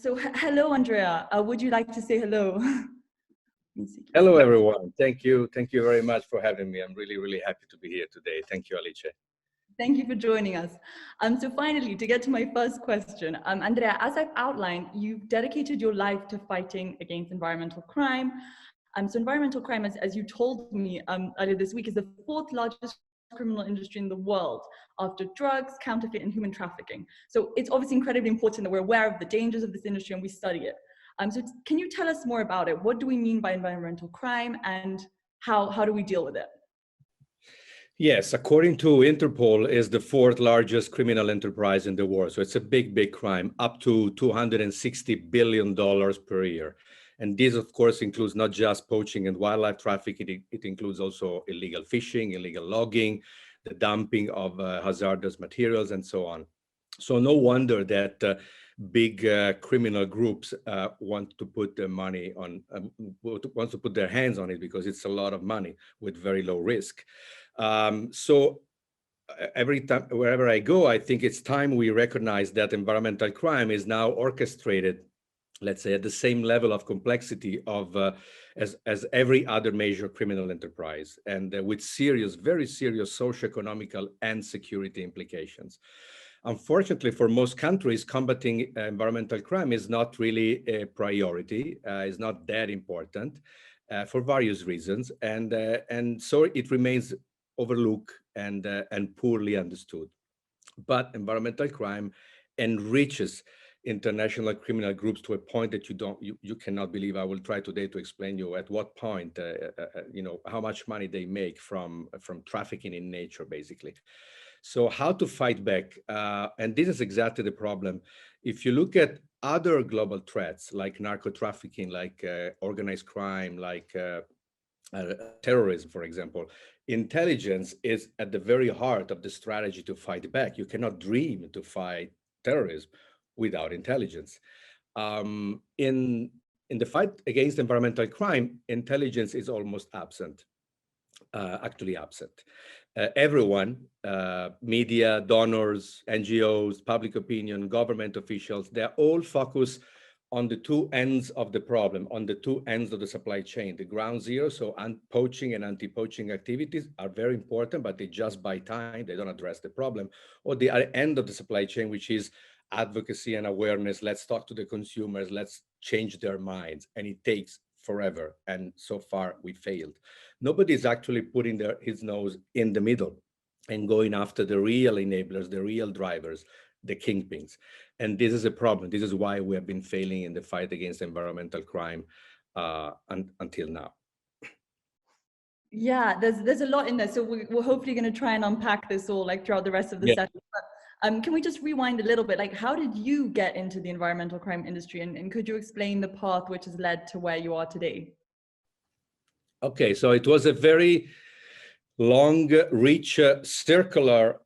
Hello, Andrea. Would you like to say hello? Hello, everyone. Thank you. Thank you very much for having me. I'm really, really happy to be here today. Thank you, Alice. Thank you for joining us. So finally, to get to my first question, Andrea, as I've outlined, you've dedicated your life to fighting against environmental crime. So environmental crime, as you told me earlier this week, is the fourth largest criminal industry in the world after drugs, counterfeit, and human trafficking. So it's obviously incredibly important that we're aware of the dangers of this industry and we study it. So can you tell us more about it? What do we mean by environmental crime and how do we deal with it? Yes, according to Interpol, is the fourth largest criminal enterprise in the world. So it's a big, big crime, up to $260 billion per year. And this, of course, includes not just poaching and wildlife trafficking, it includes also illegal fishing, illegal logging, the dumping of hazardous materials, and so on. So no wonder that big criminal groups want to put their money on, want to put their hands on it because it's a lot of money with very low risk. So every time, wherever I go, I think it's time we recognize that environmental crime is now orchestrated, let's say, at the same level of complexity of as every other major criminal enterprise, and with serious, very serious socioeconomical and security implications. Unfortunately, for most countries, combating environmental crime is not really a priority, is not that important for various reasons, and so it remains overlooked and poorly understood. But environmental crime enriches international criminal groups to a point that you cannot believe. I will try today to explain you at what point, how much money they make from trafficking in nature, basically. So how to fight back? And this is exactly the problem. If you look at other global threats like narco trafficking, like organized crime, like terrorism, for example, intelligence is at the very heart of the strategy to fight back. You cannot dream to fight terrorism without intelligence. In the fight against environmental crime, intelligence is almost absent, actually absent. Everyone, media, donors, NGOs, public opinion, government officials, they're all focused on the two ends of the problem, on the two ends of the supply chain, the ground zero. So poaching and anti-poaching activities are very important, but they just buy time, they don't address the problem. Or the other end of the supply chain, which is advocacy and awareness. Let's talk to the consumers, let's change their minds. And it takes forever. And so far we failed. Nobody is actually putting his nose in the middle and going after the real enablers, the real drivers, the kingpins. And this is a problem. This is why we have been failing in the fight against environmental crime until now. Yeah, there's a lot in there. So we're hopefully going to try and unpack this all like throughout the rest of the session. But, can we just rewind a little bit? Like, how did you get into the environmental crime industry? And could you explain the path which has led to where you are today? Okay, so it was a very long, rich, circular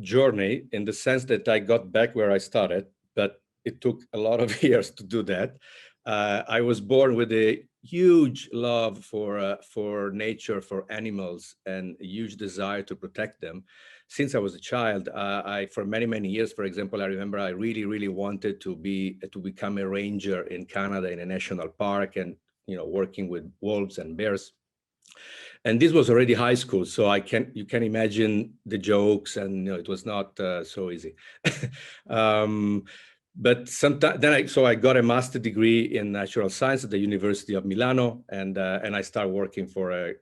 journey in the sense that I got back where I started, but it took a lot of years to do that. I was born with a huge love for nature, for animals, and a huge desire to protect them. Since I was a child, for many, many years, for example, I remember I really, really wanted to become a ranger in Canada in a national park and working with wolves and bears. And this was already high school, so you can imagine the jokes, and it was not so easy. But so I got a master's degree in natural science at the University of Milano, and I started working for a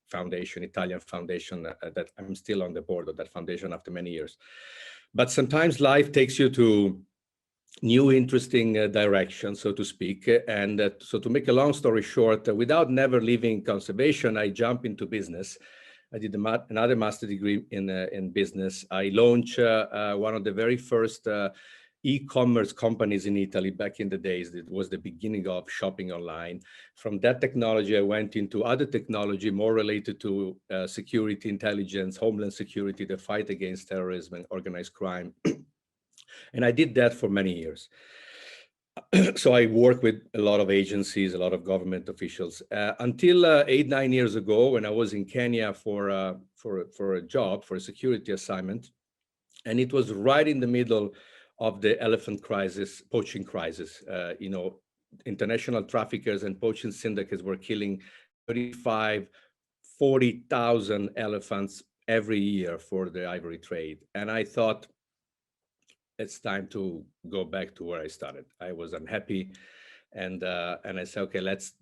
foundation, Italian foundation, that I'm still on the board of that foundation after many years. But sometimes life takes you to new interesting direction, so to speak. And so to make a long story short, without never leaving conservation, I jumped into business. I did another master's degree in business. I launched one of the very first e-commerce companies in Italy back in the days. It was the beginning of shopping online. From that technology, I went into other technology more related to security, intelligence, homeland security, the fight against terrorism and organized crime. And I did that for many years. So I worked with a lot of agencies, a lot of government officials, until 8-9 years ago, when I was in Kenya for a job, for a security assignment. And it was right in the middle of the elephant crisis, poaching crisis. International traffickers and poaching syndicates were killing 35, 40,000 elephants every year for the ivory trade. And I thought, it's time to go back to where I started. I was unhappy, and I said, okay, let's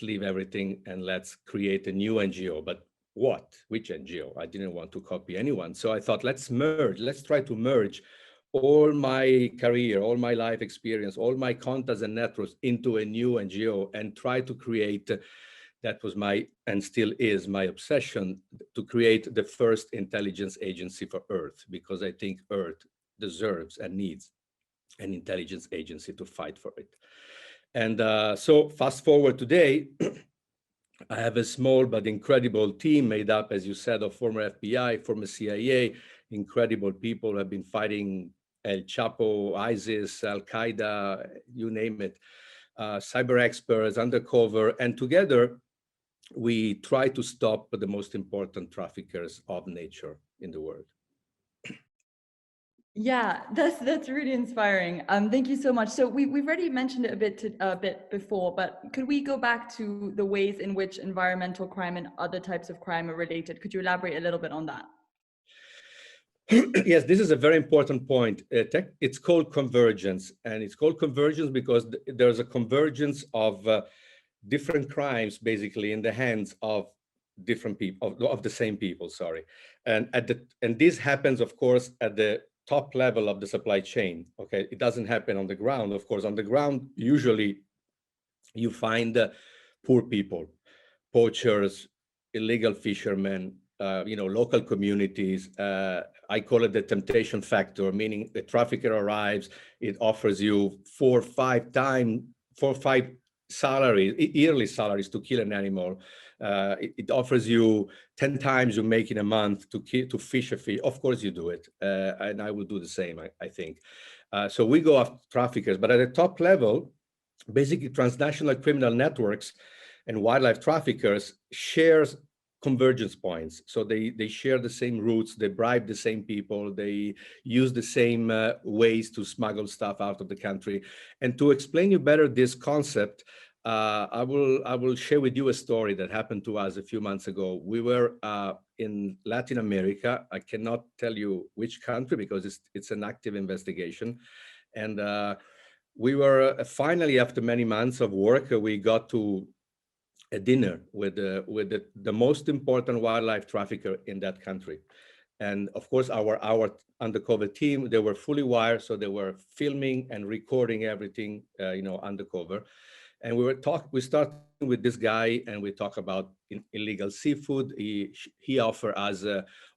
leave everything and let's create a new NGO. But what? Which NGO? I didn't want to copy anyone, so I thought, let's merge. Let's try to merge all my career, all my life experience, all my contacts and networks into a new NGO and try to create. That was my, and still is my obsession, to create the first intelligence agency for Earth, because I think Earth deserves and needs an intelligence agency to fight for it. And so fast forward today, I have a small but incredible team made up, as you said, of former FBI, former CIA, incredible people who have been fighting El Chapo, ISIS, Al Qaeda, you name it, cyber experts, undercover, and together we try to stop the most important traffickers of nature in the world. Yeah, that's really inspiring. Thank you so much. So we've already mentioned it a bit before, but could we go back to the ways in which environmental crime and other types of crime are related? Could you elaborate a little bit on that? Yes, this is a very important point. It's called convergence, and it's called convergence because there's a convergence of different crimes, basically, in the hands of different people, of the same people. Sorry, and this happens, of course, at the top level of the supply chain. Okay, it doesn't happen on the ground. Of course, on the ground, usually you find poor people, poachers, illegal fishermen, local communities. I call it the temptation factor, meaning the trafficker arrives, it offers you four or five salaries, yearly salaries to kill an animal. It offers you 10 times you make in a month to fish a fish. Of course you do it, and I will do the same, I think. So we go after traffickers, but at the top level, basically transnational criminal networks and wildlife traffickers shares convergence points. So they share the same routes, they bribe the same people, they use the same ways to smuggle stuff out of the country. And to explain you better this concept, I will share with you a story that happened to us a few months ago. We were in Latin America. I cannot tell you which country because it's an active investigation. And we were finally, after many months of work, we got to a dinner with the most important wildlife trafficker in that country. And of course, our undercover team, they were fully wired, so they were filming and recording everything, undercover. And we started with this guy, and we talk about illegal seafood. He offered us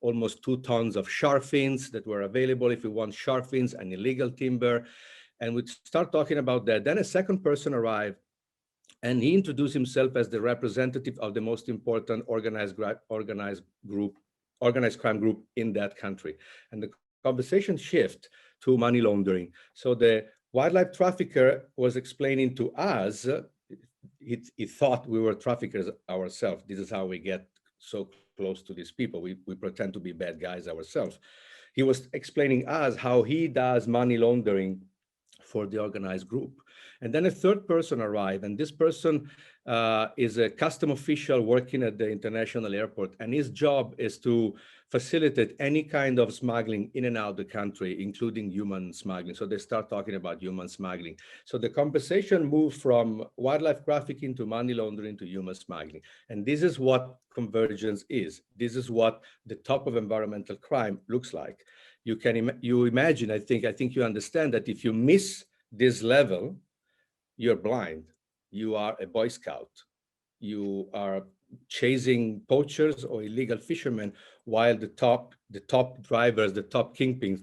almost 2 tons of shark fins that were available if we want shark fins and illegal timber. And we start talking about that. Then a second person arrived, and he introduced himself as the representative of the most important organized crime group in that country. And the conversation shift to money laundering. So the wildlife trafficker was explaining to us, he thought we were traffickers ourselves. This is how we get so close to these people. We pretend to be bad guys ourselves. He was explaining us how he does money laundering for the organized group. And then a third person arrived, and this person is a custom official working at the international airport, and his job is to facilitate any kind of smuggling in and out of the country, including human smuggling. So they start talking about human smuggling. So the conversation moved from wildlife trafficking to money laundering to human smuggling. And this is what convergence is. This is what the top of environmental crime looks like. You imagine, I think you understand that if you miss this level, you're blind. You are a Boy Scout. You are chasing poachers or illegal fishermen, while the top drivers, the top kingpins,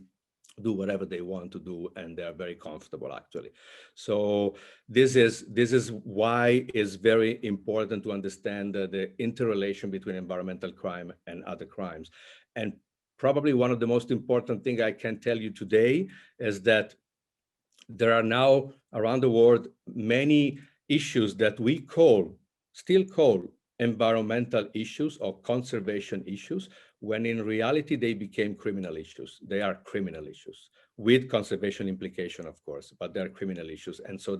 do whatever they want to do, and they are very comfortable, actually. So this is why it's very important to understand the interrelation between environmental crime and other crimes. And probably one of the most important thing I can tell you today is that there are now around the world many issues that we still call environmental issues or conservation issues, when in reality they became criminal issues. They are criminal issues. with conservation implication, of course, but they're criminal issues. And so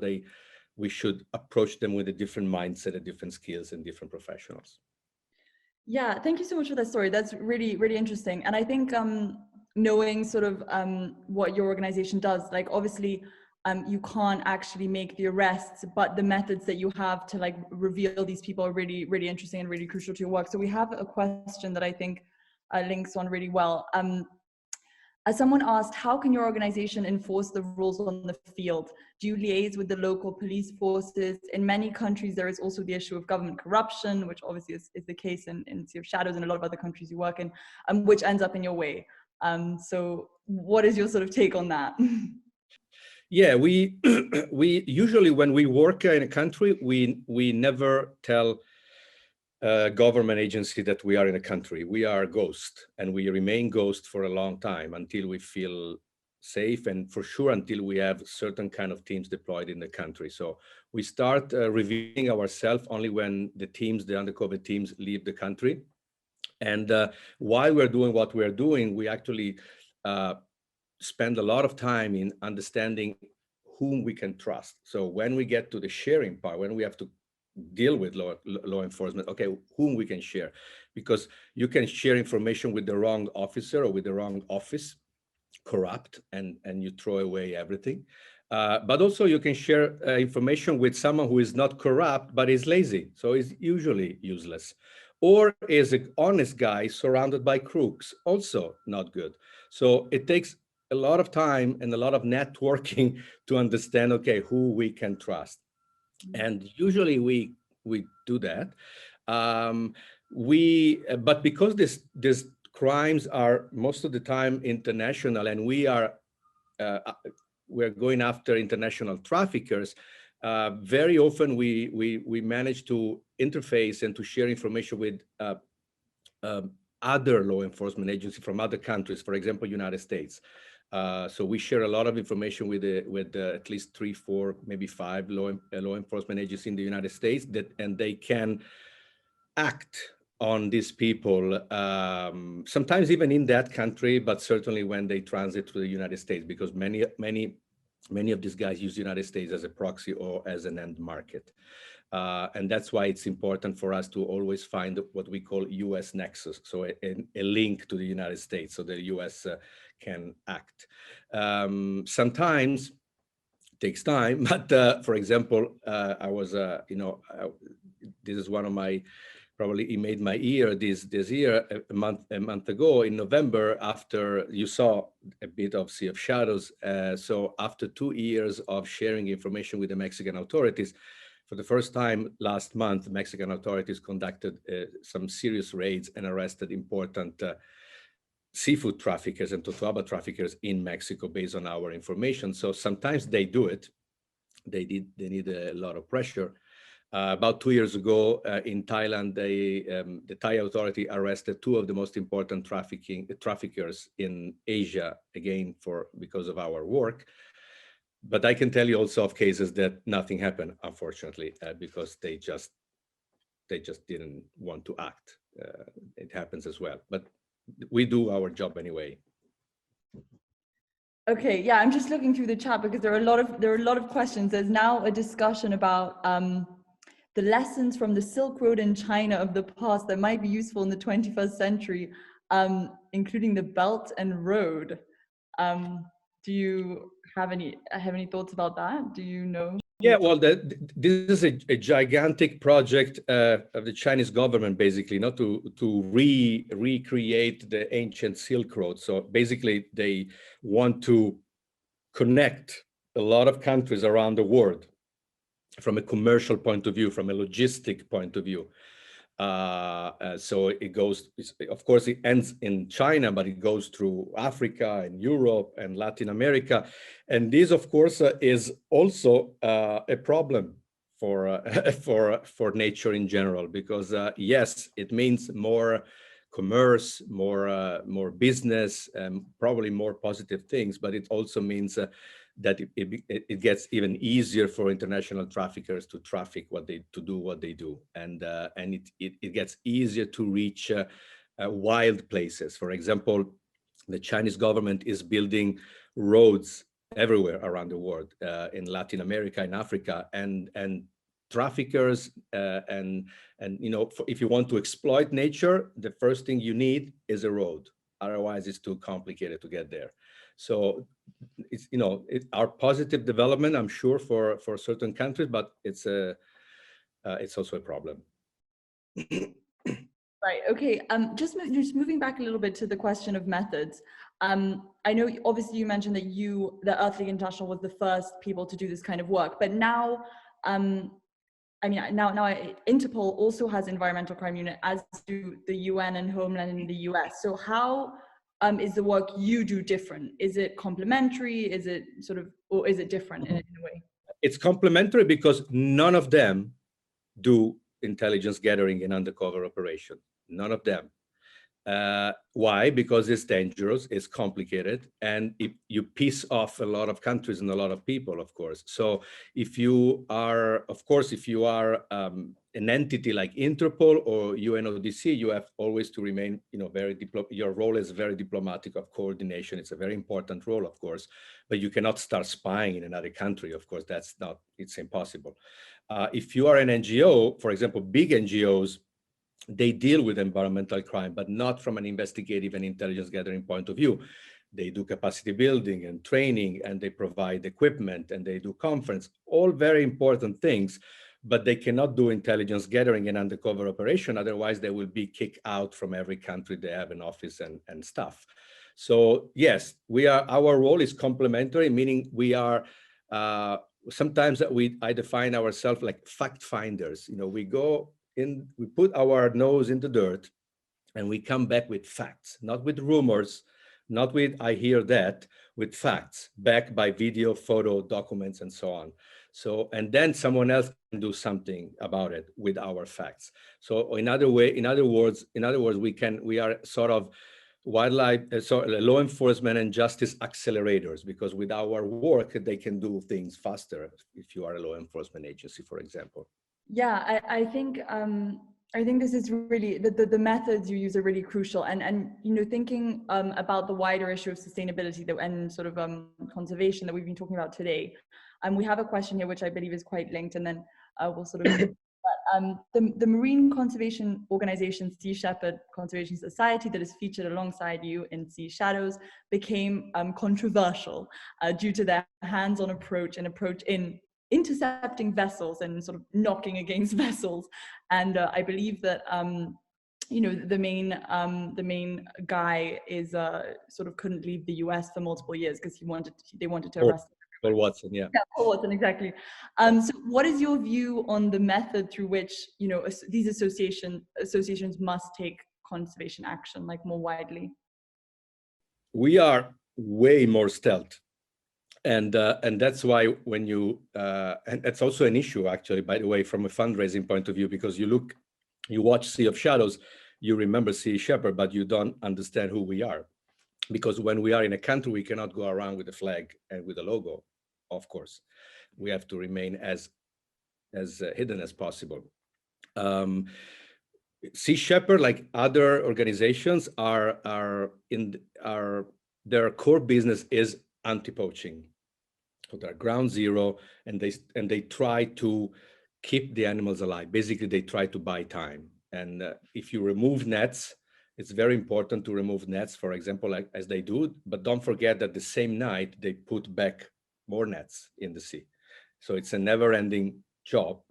we should approach them with a different mindset, a different skills, and different professionals. Yeah, thank you so much for that story. That's really, really interesting. And I think knowing sort of what your organization does, like obviously you can't actually make the arrests, but the methods that you have to like reveal these people are really, really interesting and really crucial to your work. So we have a question that I think links on really well. As someone asked, how can your organization enforce the rules on the field? Do you liaise with the local police forces? In many countries, there is also the issue of government corruption, which obviously is the case in Sea of Shadows and a lot of other countries you work in, which ends up in your way. So what is your sort of take on that? Yeah, we we usually, when we work in a country, we never tell government agency that we are in a country. We are ghost, and we remain ghost for a long time until we feel safe, and for sure until we have certain kind of teams deployed in the country. So we start revealing ourselves only when the teams, the undercover teams, leave the country. And while we're doing what we're doing, we actually spend a lot of time in understanding whom we can trust. So when we get to the sharing part, when we have to deal with law enforcement, okay, whom we can share, because you can share information with the wrong officer or with the wrong office, corrupt, and you throw away everything. But also you can share information with someone who is not corrupt but is lazy, so is usually useless, or is an honest guy surrounded by crooks, also not good. So it takes a lot of time and a lot of networking to understand, okay, who we can trust. And usually we do that. But because this crimes are most of the time international, and uh, we're going after international traffickers, very often we manage to interface and to share information with other law enforcement agencies from other countries, for example, United States. So we share a lot of information with at least 3, 4, maybe 5 law enforcement agencies in the United States, and they can act on these people, sometimes even in that country, but certainly when they transit to the United States, because many of these guys use the United States as a proxy or as an end market. And that's why it's important for us to always find what we call US nexus, so a link to the United States, so the US can act. Sometimes it takes time, but for example, I was, this is one of my, probably it made my year this year, a month ago in November, after you saw a bit of Sea of Shadows. So after 2 years of sharing information with the Mexican authorities, for the first time last month, Mexican authorities conducted some serious raids and arrested important seafood traffickers and totoaba traffickers in Mexico based on our information. So sometimes they do it. They need a lot of pressure. About 2 years ago in Thailand, the Thai authority arrested 2 of the most important traffickers in Asia, again, because of our work. But I can tell you also of cases that nothing happened, unfortunately, because they just didn't want to act. It happens as well, but we do our job anyway. Okay, yeah, I'm just looking through the chat because there are a lot of questions. There's now a discussion about the lessons from the Silk Road in China of the past that might be useful in the 21st century, including the Belt and Road. Do you have any thoughts about that? Do you know? Yeah, well, this is a gigantic project of the Chinese government, basically, not to recreate the ancient Silk Road. So basically, they want to connect a lot of countries around the world from a commercial point of view, from a logistic point of view. So it goes, of course, it ends in China, but it goes through Africa and Europe and Latin America. And this, of course, is also a problem for for nature in general, because yes, it means more commerce, more business, probably more positive things, but it also means that it gets even easier for international traffickers to do what they do, and it gets easier to reach wild places. For example, The Chinese government is building roads everywhere around the world, in Latin America, in Africa, and traffickers, and if you want to exploit nature, the first thing you need is a road. Otherwise, it's too complicated to get there. So it's our positive development, I'm sure, for certain countries, but it's also a problem. Right. Okay. Just moving back a little bit to the question of methods. I know obviously you mentioned that the Earth League International was the first people to do this kind of work, but now, Interpol also has environmental crime unit, as do the UN and Homeland in the US. So how is the work you do different? Is it complementary? Is it or is it different in a way? It's complementary because none of them do intelligence gathering and undercover operation. None of them. Why? Because it's dangerous, it's complicated, and you piss off a lot of countries and a lot of people, of course. So if you are an entity like Interpol or UNODC, you have always to remain, your role is very diplomatic, of coordination. It's a very important role, of course, but you cannot start spying in another country. Of course, it's impossible. If you are an NGO, for example, big NGOs, they deal with environmental crime, but not from an investigative and intelligence gathering point of view. They do capacity building and training, and they provide equipment, and they do conference, all very important things, but they cannot do intelligence gathering and undercover operation. Otherwise, they will be kicked out from every country they have an office and stuff. So yes, our role is complementary, meaning we are, sometimes I define ourselves like fact finders. We go in, we put our nose in the dirt, and we come back with facts, not with rumors, not with I hear that, with facts backed by video, photo, documents, and so on. So, and then someone else can do something about it with our facts. So in other words, we are sort of law enforcement and justice accelerators, because with our work, they can do things faster if you are a law enforcement agency, for example. Yeah, I think this is really the methods you use are really crucial, and thinking about the wider issue of sustainability and sort of conservation that we've been talking about today. We have a question here which I believe is quite linked, and then we'll sort of the marine conservation organization Sea Shepherd Conservation Society, that is featured alongside you in Sea Shadows, became controversial due to their hands-on approach in intercepting vessels and sort of knocking against vessels. And I believe that the main guy is sort of couldn't leave the US for multiple years because they wanted to arrest him. Paul Watson, yeah. Yeah, Paul Watson, exactly. So what is your view on the method through which these associations must take conservation action, like more widely? We are way more stealth. And that's why when you, and that's also an issue, actually, by the way, from a fundraising point of view, because you watch Sea of Shadows, you remember Sea Shepherd, but you don't understand who we are. Because when we are in a country, we cannot go around with a flag and with a logo, of course. We have to remain as hidden as possible. Sea Shepherd, like other organizations, their core business is anti-poaching. So they're ground zero, and they try to keep the animals alive. Basically, they try to buy time. And if you remove nets, it's very important to remove nets, for example, like as they do, but don't forget that the same night they put back more nets in the sea. So it's a never-ending job.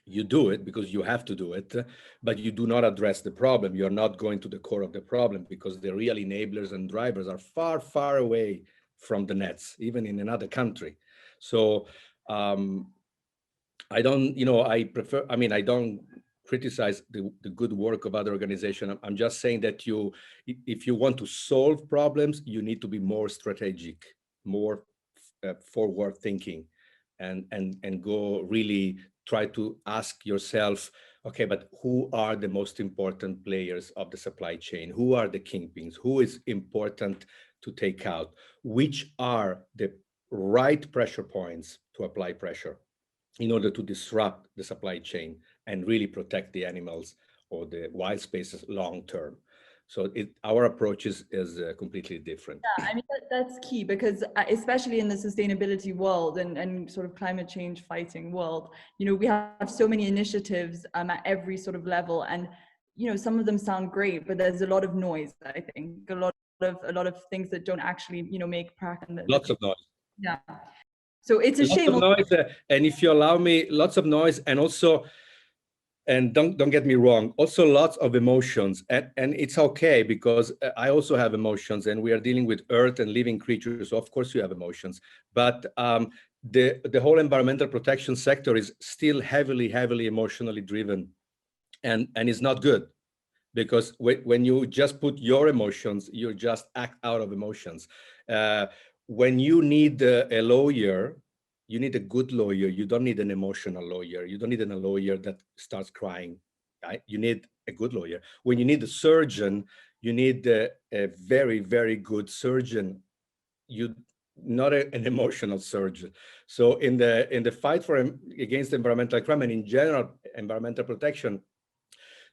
You do it because you have to do it, but you do not address the problem. You're not going to the core of the problem, because the real enablers and drivers are far, far away from the nets, even in another country. So I don't criticize the good work of other organizations. I'm just saying that if you want to solve problems, you need to be more strategic, more forward thinking, and go really try to ask yourself, okay, but who are the most important players of the supply chain? Who are the kingpins? Who is important to take out? Which are the right pressure points to apply pressure in order to disrupt the supply chain and really protect the animals or the wild spaces long term? So our approach is completely different. Yeah, I mean, that's key because especially in the sustainability world and sort of climate change fighting world, you know, we have so many initiatives at every sort of level, and you know, some of them sound great, but there's a lot of noise. I think a lot of things that don't actually, you know, make practice. Lots of noise. Yeah. So it's a Lots shame. of noise, and if you allow me, lots of noise, and also, and don't get me wrong, also lots of emotions, and it's okay because I also have emotions, and we are dealing with earth and living creatures, so of course you have emotions. But the whole environmental protection sector is still heavily emotionally driven, and it's not good, because when you just put your emotions, you just act out of emotions. When you need a lawyer, you need a good lawyer. You don't need an emotional lawyer. You don't need a lawyer that starts crying. Right? You need a good lawyer. When you need a surgeon, you need a very good surgeon. You not an emotional surgeon. So in the fight against environmental crime and in general environmental protection,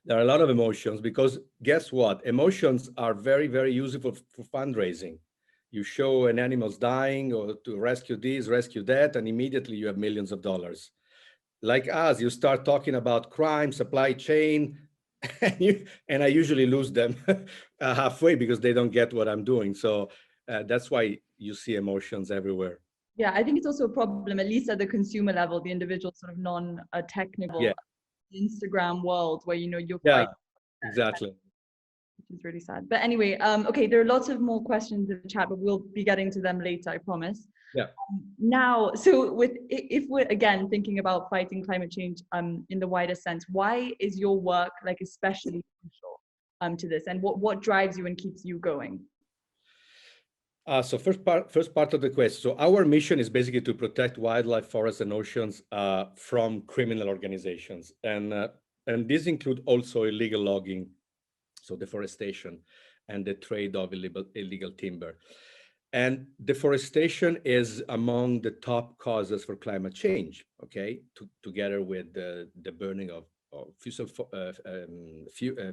there are a lot of emotions, because guess what? Emotions are very useful for fundraising. You show an animal's dying or to rescue this, rescue that, and immediately you have millions of dollars. Like us, you start talking about crime, supply chain, and I usually lose them halfway because they don't get what I'm doing. So that's why you see emotions everywhere. Yeah, I think it's also a problem, at least at the consumer level, the individual sort of non-technical Yeah, Instagram world, where you know you're yeah, quite, exactly. which is really sad. But anyway, okay, there are lots of more questions in the chat, but we'll be getting to them later, I promise. Yeah. Now, so if we're again thinking about fighting climate change in the wider sense, why is your work like especially crucial to this, and what drives you and keeps you going? So first part of the question. So our mission is basically to protect wildlife, forests, and oceans from criminal organizations, and these include also illegal logging, so deforestation, and the trade of illegal timber. And deforestation is among the top causes for climate change. Okay, together with the burning of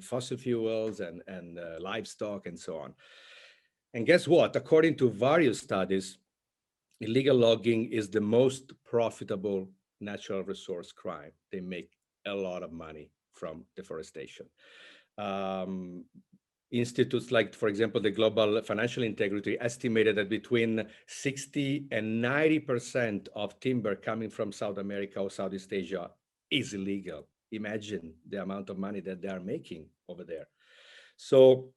fossil fuels and livestock and so on. And guess what? According to various studies, illegal logging is the most profitable natural resource crime. They make a lot of money from deforestation. Um, Institutes like, for example, the Global Financial Integrity estimated that between 60 and 90% of timber coming from South America or Southeast Asia is illegal. Imagine the amount of money that they are making over there. So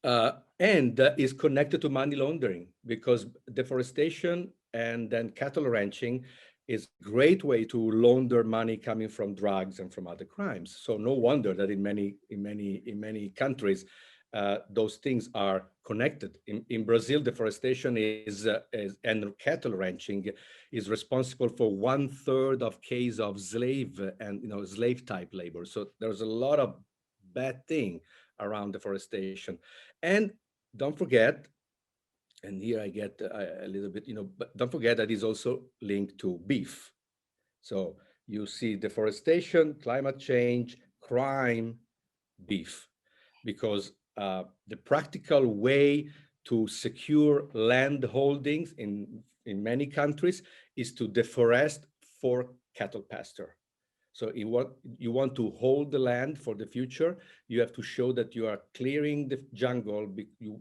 and is connected to money laundering, because deforestation and then cattle ranching is a great way to launder money coming from drugs and from other crimes. So no wonder that in many countries those things are connected. In Brazil, deforestation is and cattle ranching is responsible for 1/3 of case of slave and slave type labor. So there's a lot of bad thing around deforestation. And don't forget, and here I get a little bit, but don't forget that is also linked to beef. So you see deforestation, climate change, crime, beef, because the practical way to secure land holdings in many countries is to deforest for cattle pasture. So you want to hold the land for the future, you have to show that you are clearing the jungle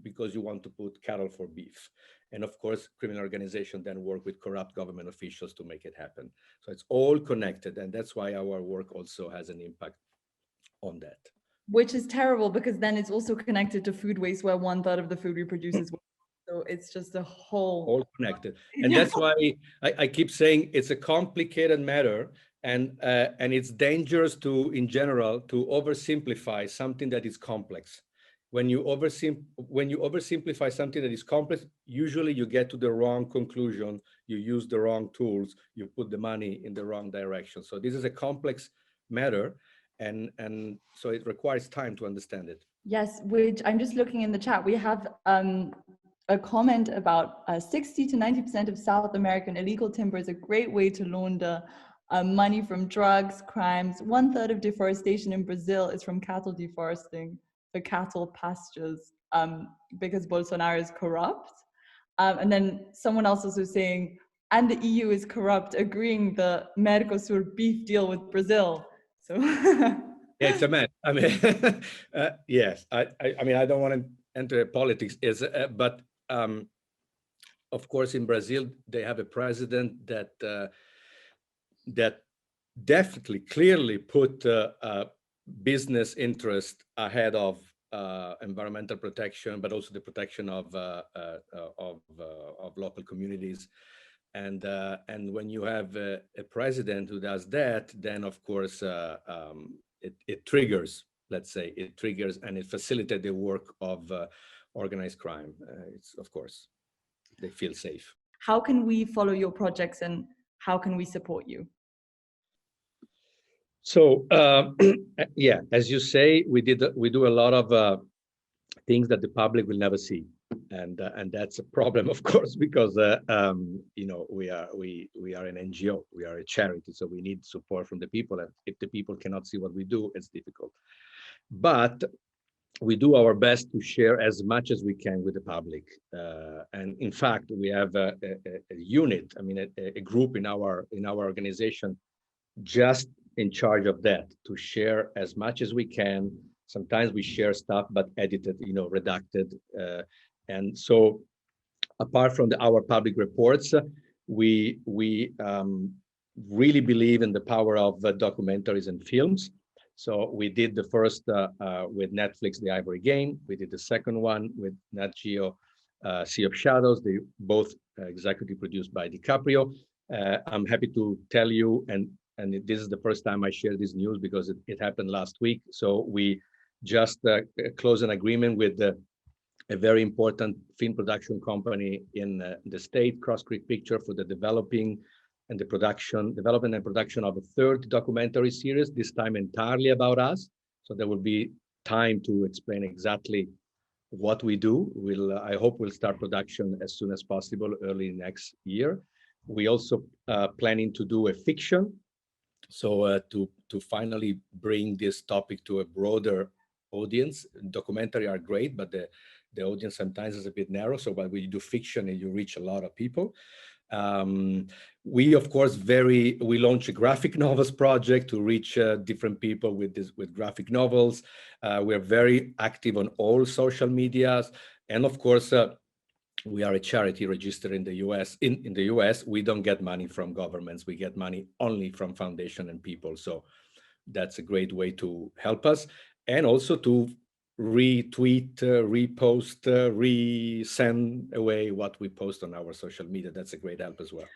because you want to put cattle for beef. And of course, criminal organizations then work with corrupt government officials to make it happen. So it's all connected, and that's why our work also has an impact on that. Which is terrible because then it's also connected to food waste, where 1/3 of the food we produce is waste. So it's just a whole. All connected. And Yeah. that's why I keep saying it's a complicated matter, and it's dangerous in general, to oversimplify something that is complex. When you oversimplify something that is complex, usually you get to the wrong conclusion, you use the wrong tools, you put the money in the wrong direction. So this is a complex matter, and so it requires time to understand it. Yes, which I'm just looking in the chat. We have a comment about 60 to 90% of South American illegal timber is a great way to launder money from drugs, crimes. 1/3 of deforestation in Brazil is from cattle deforesting. the cattle pastures because Bolsonaro is corrupt. And then someone else also saying, and the EU is corrupt, agreeing the Mercosur beef deal with Brazil. So Yeah, it's a mess. I mean, yes. I mean, I don't want to enter politics, but of course, in Brazil, they have a president that definitely, clearly put business interest ahead of environmental protection, but also the protection of local communities. And when you have a president who does that, then of course it triggers, let's say, it triggers and it facilitates the work of organized crime. It's, of course, they feel safe. How can we follow your projects and how can we support you? So yeah, as you say, we do a lot of things that the public will never see, and that's a problem, of course, because you know, we are an NGO, we are a charity, so we need support from the people, and if the people cannot see what we do, it's difficult. But we do our best to share as much as we can with the public, and in fact, we have a unit, I mean, a group in our organization just in charge of that, to share as much as we can. Sometimes we share stuff, but edited, you know, redacted. And so apart from our public reports, we really believe in the power of documentaries and films. So we did the first with Netflix, The Ivory Game. We did the second one with Nat Geo, Sea of Shadows. They both executive produced by DiCaprio. I'm happy to tell you, and this is the first time I share this news because it happened last week. So we just closed an agreement with a very important film production company in the state, Cross Creek Picture, for the development and production of a third documentary series, this time entirely about us. So there will be time to explain exactly what we do. I hope we'll start production as soon as possible, early next year. We also planning to do a fiction. So to finally bring this topic to a broader audience. Documentary are great, but the audience sometimes is a bit narrow. So when we do fiction, you reach a lot of people. We, of course, we launch a graphic novels project to reach different people with graphic novels. We're very active on all social medias. And of course, we are a charity registered in the US. In the US, we don't get money from governments. We get money only from foundation and people. So that's a great way to help us. And also to retweet, repost, resend away what we post on our social media. That's a great help as well.